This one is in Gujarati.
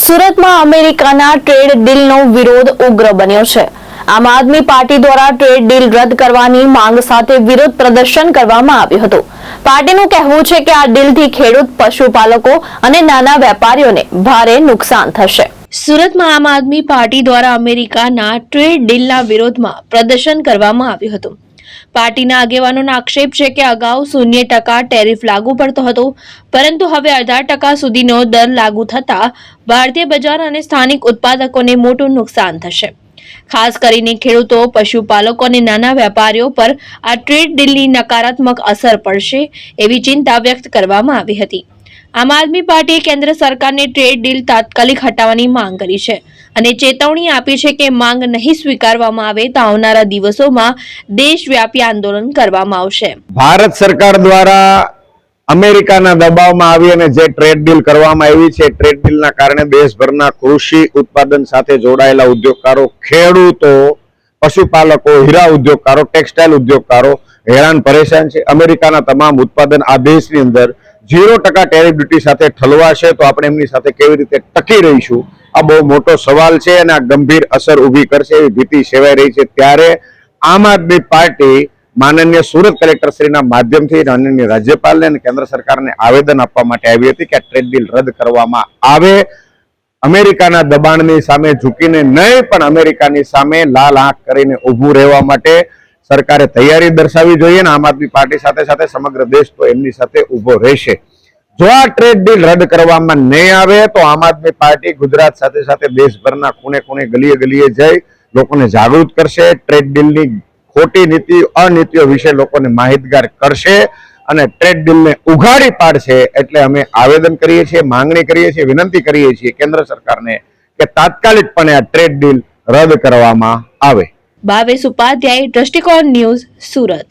સુરતમાં અમેરિકાના ટ્રેડ ડીલનો વિરોધ ઉગ્ર બન્યો છે। આમ આદમી પાર્ટી દ્વારા ટ્રેડ ડીલ રદ કરવાની માંગ સાથે વિરોધ પ્રદર્શન કરવામાં આવ્યું હતું। પાર્ટીનું કહેવું છે કે આ ડીલથી ખેડૂત, પશુપાલકો અને નાના વેપારીઓને ભારે નુકસાન થશે। સુરતમાં આમ આદમી પાર્ટી દ્વારા અમેરિકાના ટ્રેડ ડીલના વિરોધમાં પ્રદર્શન કરવામાં આવ્યું હતું। પાર્ટીના આગેવાનોનો આક્ષેપ છે કે અગાઉ 0% ટેરિફ લાગુ પડતો હતો, પરંતુ હવે 0.5% સુધીનો દર લાગુ થતા ભારતીય બજાર અને સ્થાનિક ઉત્પાદકોને મોટું નુકસાન થશે। ખાસ કરીને ખેડૂતો, પશુપાલકો અને નાના વેપારીઓ પર આ ટ્રેડ ડીલની નકારાત્મક અસર પડશે એવી ચિંતા વ્યક્ત કરવામાં આવી હતી। આમ આદમી પાર્ટીએ કેન્દ્ર સરકારને ટ્રેડ ડીલ તાત્કાલિક હટાવવાની માંગ કરી છે અને ચેતવણી આપી છે કે માંગ નહીં સ્વીકારવામાં આવે તો આવનારા દિવસોમાં દેશવ્યાપી આંદોલન કરવામાં આવશે। ભારત સરકાર દ્વારા અમેરિકાના દબાવમાં આવી અને જે ટ્રેડ ડીલ કરવામાં આવી છે, ટ્રેડ ડીલના કારણે દેશભરના કૃષિ ઉત્પાદન સાથે જોડાયેલા ઉદ્યોગકારો, ખેડૂતો, પશુપાલકો, હીરા ઉદ્યોગકારો, ટેક્સટાઇલ ઉદ્યોગકારો હેરાન પરેશાન છે। અમેરિકાના તમામ ઉત્પાદન આ દેશની અંદર 0% ટેરિફ ડ્યુટી સાથે ઠલવાશે તો આપણે એમની સાથે કેવી રીતે ટકી રહીશું, આ બહુ મોટો સવાલ છે અને આ ગંભીર અસર ઊભી કરશે એવી ભીતિ સેવાઈ રહી છે। ત્યારે આમ આદમી પાર્ટી માનનીય સુરત કલેક્ટર શ્રીના માધ્યમથી માનનીય રાજ્યપાલને અને કેન્દ્ર સરકારને આવેદન આપવા માટે આવી હતી કે આ ટ્રેડ ડીલ રદ કરવામાં આવે। અમેરિકાના દબાણની સામે ઝૂકીને નહીં, પણ અમેરિકાની સામે લાલ આંખ કરીને ઊભું રહેવા માટે સરકારે તૈયારી દર્શાવવી જોઈએ। આમ આદમી પાર્ટી સાથે સાથે સમગ્ર દેશ તો એમની સાથે ઊભો રહેશે। જો આ ટ્રેડ ડીલ રદ કરવામાં નહીં આવે તો આમ આદમી પાર્ટી ગુજરાત સાથે સાથે દેશભરના ખૂણે ખૂણે, ગલીએ ગલીએ જઈ લોકોને જાગૃત કરશે। ટ્રેડ ડીલની ખોટી નીતિ, અનીતિઓ વિશે લોકોને માહિતગાર કરશે અને ટ્રેડ ડીલને ઉઘાડી પાડશે। એટલે અમે આવેદન કરીએ છીએ, માંગણી કરીએ છીએ, વિનંતી કરીએ છીએ કેન્દ્ર સરકારને કે તાત્કાલિકપણે આ ટ્રેડ ડીલ રદ કરવામાં આવે। ભાવેશ ઉપાધ્યાય, દ્રષ્ટિકોણ ન્યૂઝ, સુરત।